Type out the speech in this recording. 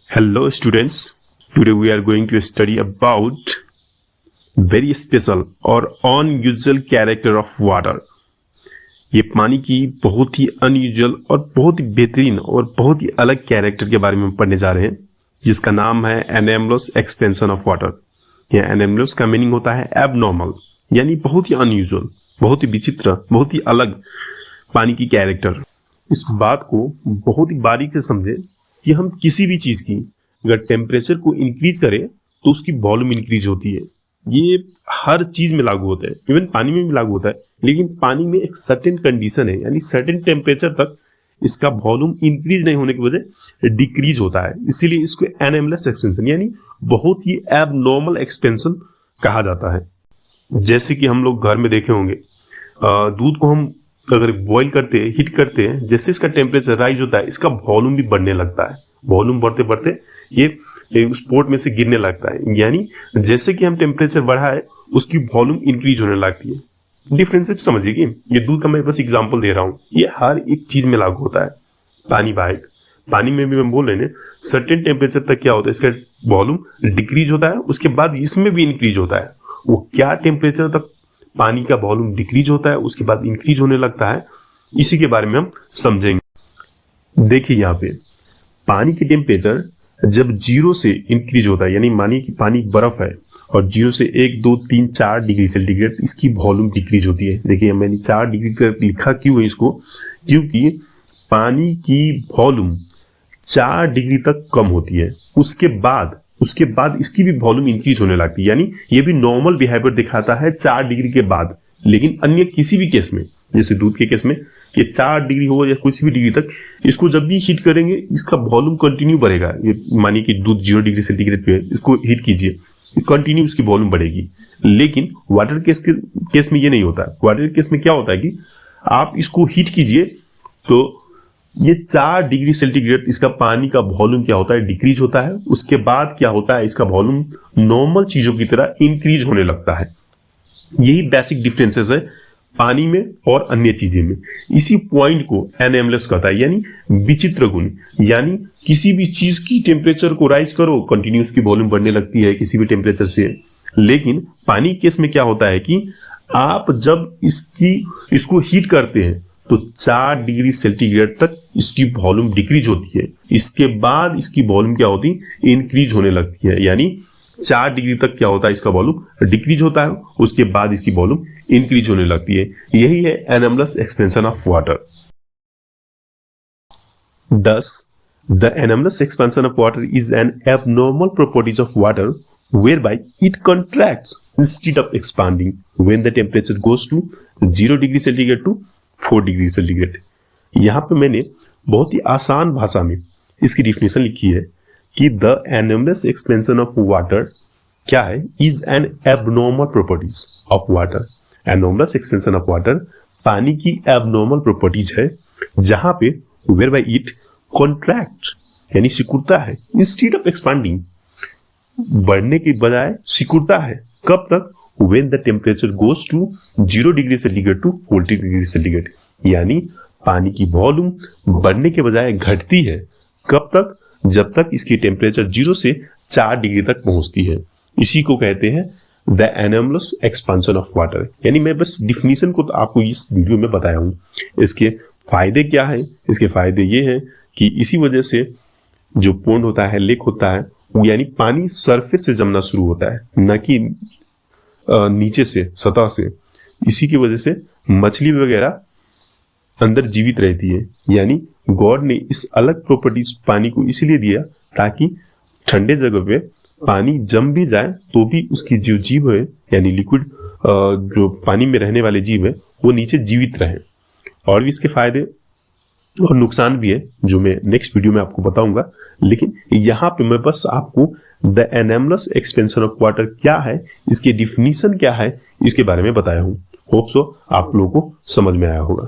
Hello students, today we are going to study about very special और unusual character of water। ये पानी की बहुत ही अनयूजुअल और बहुत ही बेहतरीन और बहुत ही अलग कैरेक्टर के बारे में पढ़ने जा रहे हैं, जिसका नाम है एनोमलस एक्सपेंशन ऑफ वाटर। यह एनोमलस का मीनिंग होता है एबनॉर्मल, यानी बहुत ही अनयूजुअल, बहुत ही विचित्र, बहुत ही अलग पानी की कैरेक्टर। इस बात को बहुत ही बारीक से समझे कि हम किसी भी चीज की अगर टेम्परेचर को इंक्रीज करें तो उसकी वॉल्यूम इंक्रीज होती है। ये हर चीज में लागू होता है, इवन पानी में भी लागू होता है, लेकिन पानी में एक सर्टेन कंडीशन है, यानी सर्टेन टेम्परेचर तक इसका वॉल्यूम इंक्रीज नहीं होने की वजह डिक्रीज होता है। इसीलिए इसको एनोमलस एक्सपेंशन यानी बहुत ही एबनॉर्मल एक्सपेंशन कहा जाता है। जैसे कि हम लोग घर में देखे होंगे, दूध को हम अगर बॉईल करते हैं, हीट करते हैं, जैसे इसका टेम्परेचर राइज होता है, इसका वॉल्यूम भी बढ़ने लगता है। वॉल्यूम बढ़ते बढ़ते ये उस पोर्ट में से गिरने लगता है, यानी जैसे कि हम टेम्परेचर बढ़ाए उसकी वॉल्यूम इंक्रीज होने लगती है। डिफरेंसेस समझिए, ये दूध का मैं बस एग्जांपल दे रहा हूँ, ये हर एक चीज में लागू होता है। पानी बाइक, पानी में भी हम बोल रहे हैं सर्टेन टेम्परेचर तक क्या होता है, इसका वॉल्यूम डिक्रीज होता है, उसके बाद इसमें भी इंक्रीज होता है। वो क्या टेम्परेचर तक पानी का वॉल्यूम डिक्रीज होता है, उसके बाद इंक्रीज होने लगता है, इसी के बारे में हम समझेंगे। देखिए यहाँ पे पानी की टेम्परेचर जब 0 से इंक्रीज होता है, यानी मानिए कि पानी बर्फ है और 0 से 1, 2, 3, 4 डिग्री सेंटीग्रेड इसकी वॉल्यूम डिक्रीज होती है। देखिए मैंने 4 डिग्री कर लिखा क्यों है इसको, क्योंकि पानी की वॉल्यूम 4 डिग्री तक कम होती है, उसके बाद इसकी भी वॉल्यूम इंक्रीज होने लगती है। यानी ये भी नॉर्मल बिहेवियर दिखाता है 4 डिग्री के बाद। लेकिन अन्य किसी भी केस में, जैसे दूध के केस में, ये 4 डिग्री हो या कुछ भी डिग्री तक, इसको जब भी हीट करेंगे इसका वॉल्यूम कंटिन्यू बढ़ेगा। ये मानिए कि दूध 0 डिग्री सेंटीग्रेड पे है, इसको हीट कीजिए, कंटिन्यू उसकी वॉल्यूम बढ़ेगी। लेकिन वाटर केस में ये नहीं होता। वाटर केस में क्या होता है कि आप इसको हीट कीजिए तो ये 4 डिग्री सेंटीग्रेड इसका पानी का वॉल्यूम क्या होता है, डिक्रीज होता है। उसके बाद क्या होता है, इसका वॉल्यूम नॉर्मल चीजों की तरह इंक्रीज होने लगता है। यही बेसिक डिफरेंसेस है पानी में और अन्य चीजें में। इसी पॉइंट को एनोमलस कहता है, यानी विचित्र गुण। यानी किसी भी चीज की टेम्परेचर को राइज करो, कंटिन्यू उसकी वॉल्यूम बढ़ने लगती है किसी भी टेम्परेचर से। लेकिन पानी केस में क्या होता है कि आप जब इसको हीट करते हैं तो 4 डिग्री सेंटीग्रेड तक इसकी वॉल्यूम डिक्रीज होती है। इसके बाद इसकी वॉल्यूम क्या होती है, इंक्रीज होने लगती है। यानी 4 डिग्री तक क्या होता है, इसका वॉल्यूम डिक्रीज होता है, उसके बाद इसकी वॉल्यूम इंक्रीज होने लगती है। यही है anomalous expansion of water. Thus, the anomalous expansion of water is an abnormal properties of water whereby it contracts instead of expanding when the temperature goes to 0 degree centigrade to 4 degree centigrade. यहां पे मैंने बहुत ही आसान भाषा में इसकी definition लिखी है कि the anomalous expansion of water क्या है, is an abnormal properties of water. Anomalous expansion of water पानी की एबनॉर्मल प्रॉपर्टीज है, जहां पे वेयर बाय इट कॉन्ट्रैक्ट यानी सिकुड़ता है, इंस्टेड ऑफ एक्सपांडिंग बढ़ने के बजाय सिकुड़ता है। कब तक, when the temperature goes to 0 degree centigrade to 40 degree centigrade. यानी पानी की वॉल्यूम बढ़ने के बजाय घटती है। कब तक, जब तक इसकी टेम्परेचर 0 से 4 डिग्री तक पहुंचती है। इसी को कहते हैं the anomalous expansion of water. यानी मैं बस डिफिनीशन को तो आपको इस वीडियो में बताया हूं। इसके फायदे क्या है, इसके फायदे ये हैं कि इसी वजह से जो पोंड होता है, लेक होता है, यानी पानी सरफेस से जमना शुरू होता है, न कि नीचे से, सतह से। इसी की वजह से मछली वगैरह अंदर जीवित रहती है। यानी गॉड ने इस अलग प्रॉपर्टीज पानी को इसलिए दिया ताकि ठंडे जगह पे पानी जम भी जाए तो भी उसकी जो जीव है, यानी लिक्विड जो पानी में रहने वाले जीव है, वो नीचे जीवित रहे। और भी इसके फायदे और नुकसान भी है जो मैं नेक्स्ट वीडियो में आपको बताऊंगा। लेकिन यहाँ पे मैं बस आपको the anomalous expansion of water क्या है, इसकी डिफिनीशन क्या है, इसके बारे में बताया हूं। होप सो आप लोगों को समझ में आया होगा।